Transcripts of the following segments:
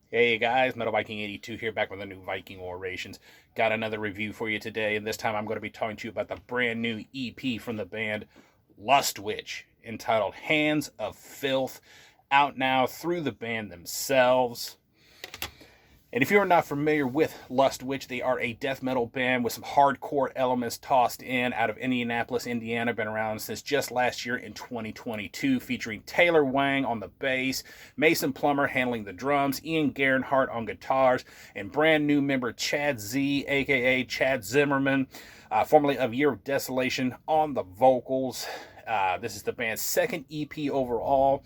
Hey guys, Metal Viking 82 here, back with a new Viking Orations. Got another review for you today, and this time I'm going to be talking to you about the brand new EP from the band LUST WIIIIIITCH, entitled Hands of Filth, out now through the band themselves. And if you're not familiar with LUST WIIIIIITCH, they are a death metal band with some hardcore elements tossed in out of Indianapolis, Indiana. Been around since just last year in 2022, featuring Taylor Wang on the bass, Mason Plummer handling the drums, Ian Gernhardt on guitars, and brand new member Chad Z, aka Chad Zimmerman, formerly of Year of Desolation, on the vocals. This is the band's second EP overall.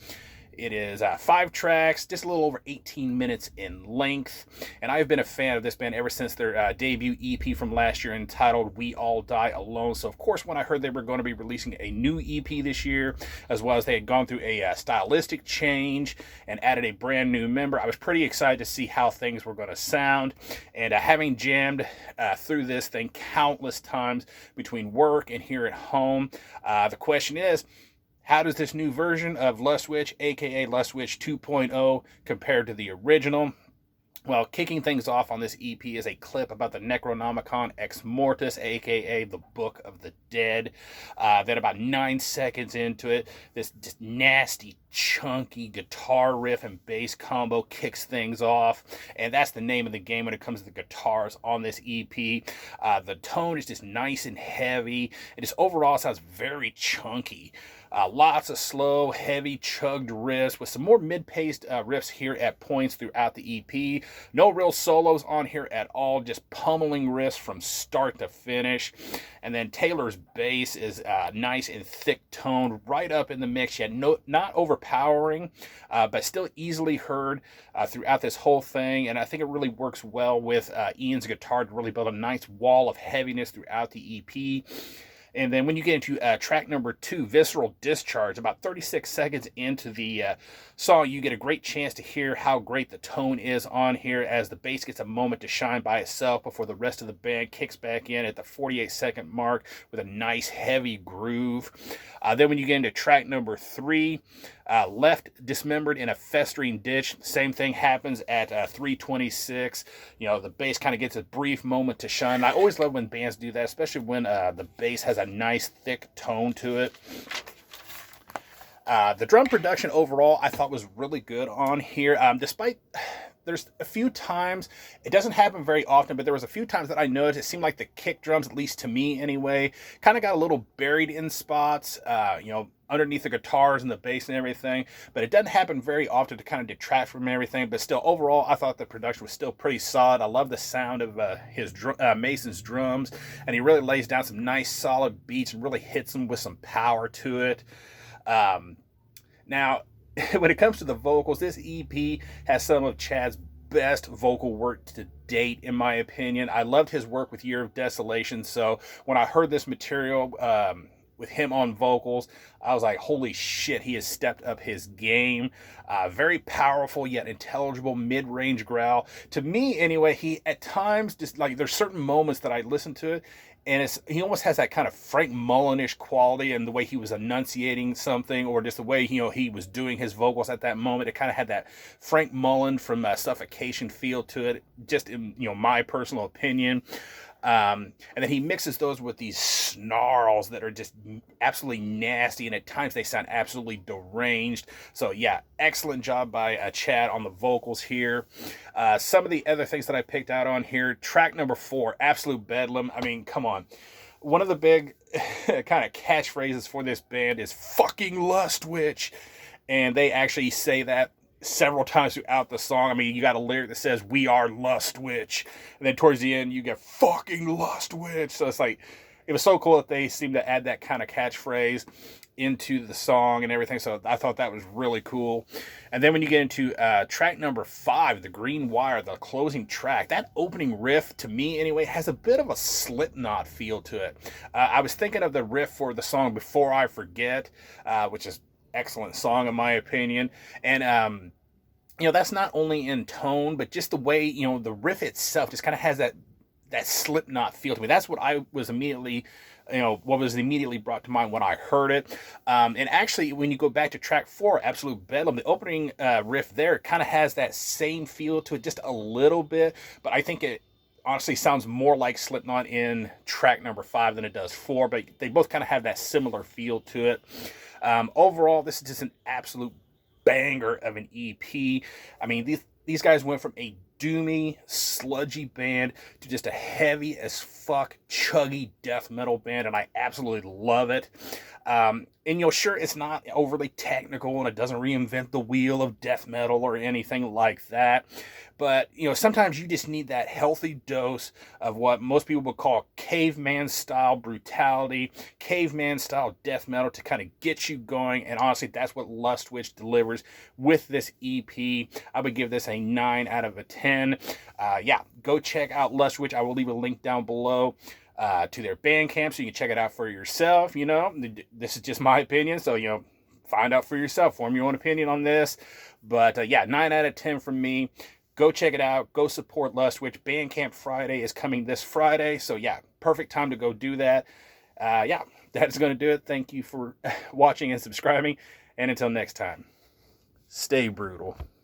It is 5 tracks, just a little over 18 minutes in length. And I've been a fan of this band ever since their debut EP from last year entitled We All Die Alone. So, of course, when I heard they were going to be releasing a new EP this year, as well as they had gone through a stylistic change and added a brand new member, I was pretty excited to see how things were going to sound. And having jammed through this thing countless times between work and here at home, the question is, how does this new version of LUST WIIIIIITCH, aka LUST WIIIIIITCH 2.0, compare to the original? Well, kicking things off on this EP is a clip about the Necronomicon Ex Mortis, aka the Book of the Dead. Then about 9 seconds into it, this just nasty, chunky guitar riff and bass combo kicks things off. And that's the name of the game when it comes to the guitars on this EP. The tone is just nice and heavy. It just overall sounds very chunky. Lots of slow, heavy, chugged riffs with some more mid-paced riffs here at points throughout the EP. No real solos on here at all, just pummeling riffs from start to finish. And then Taylor's bass is nice and thick toned, right up in the mix, yet not overpowering, but still easily heard throughout this whole thing. And I think it really works well with Ian's guitar to really build a nice wall of heaviness throughout the EP. And then when you get into track number 2, Visceral Discharge, about 36 seconds into the song, you get a great chance to hear how great the tone is on here as the bass gets a moment to shine by itself before the rest of the band kicks back in at the 48-second mark with a nice heavy groove. Then when you get into track number 3, Left Dismembered in a Festering Ditch, same thing happens at 3:26. You know, the bass kind of gets a brief moment to shine. I always love when bands do that, especially when the bass has a nice thick tone to it. The drum production overall I thought was really good on here, despite there's a few times, it doesn't happen very often, but there was a few times that I noticed it seemed like the kick drums, at least to me anyway, kind of got a little buried in spots, underneath the guitars and the bass and everything. But it doesn't happen very often to kind of detract from everything. But still, overall, I thought the production was still pretty solid. I love the sound of Mason's drums, and he really lays down some nice solid beats and really hits them with some power to it. Now, when it comes to the vocals, this EP has some of Chad's best vocal work to date, in my opinion. I loved his work with Year of Desolation, so when I heard this material with him on vocals, I was like, holy shit, he has stepped up his game. Very powerful yet intelligible mid-range growl. To me, anyway, he at times, just like, there's certain moments that I listen to it, and he almost has that kind of Frank Mullen-ish quality in the way he was enunciating something, or just the way he was doing his vocals at that moment. It kind of had that Frank Mullen from Suffocation feel to it, just in my personal opinion. And then he mixes those with these snarls that are just absolutely nasty, and at times they sound absolutely deranged. So yeah, excellent job by Chad on the vocals here. Some of the other things that I picked out on here, track number 4, Absolute Bedlam. I mean, come on. One of the big kind of catchphrases for this band is fucking Lust Witch. And they actually say that several times throughout the song. I mean, you got a lyric that says, "We are Lust Witch," and then towards the end, you get fucking Lust Witch. So it's like, it was so cool that they seemed to add that kind of catchphrase into the song and everything. So I thought that was really cool. And then when you get into track number 5, The Green Wire, the closing track, that opening riff, to me anyway, has a bit of a Slipknot feel to it. I was thinking of the riff for the song Before I Forget, which is excellent song in my opinion. And that's not only in tone, but just the way the riff itself just kind of has that Slipknot feel to me. That's what I was immediately what was immediately brought to mind when I heard it. And actually, when you go back to track 4, Absolute Bedlam, the opening riff there kind of has that same feel to it, just a little bit, but I think it honestly sounds more like Slipknot in track number 5 than it does 4, but they both kind of have that similar feel to it. Overall, this is just an absolute banger of an EP. I mean, these guys went from a doomy, sludgy band to just a heavy as fuck, chuggy death metal band, and I absolutely love it. And sure, it's not overly technical, and it doesn't reinvent the wheel of death metal or anything like that. But, sometimes you just need that healthy dose of what most people would call caveman-style brutality, caveman-style death metal to kind of get you going. And honestly, that's what Lust WIIIIIITCH delivers with this EP. I would give this a 9 out of 10. Yeah, go check out Lust WIIIIIITCH. I will leave a link down below to their Bandcamp so you can check it out for yourself. This is just my opinion, so, find out for yourself. Form your own opinion on this. But, yeah, 9 out of 10 from me. Go check it out. Go support Lust WIIIIIITCH. Bandcamp Friday is coming this Friday. So, yeah, perfect time to go do that. Yeah, that's going to do it. Thank you for watching and subscribing. And until next time, stay brutal.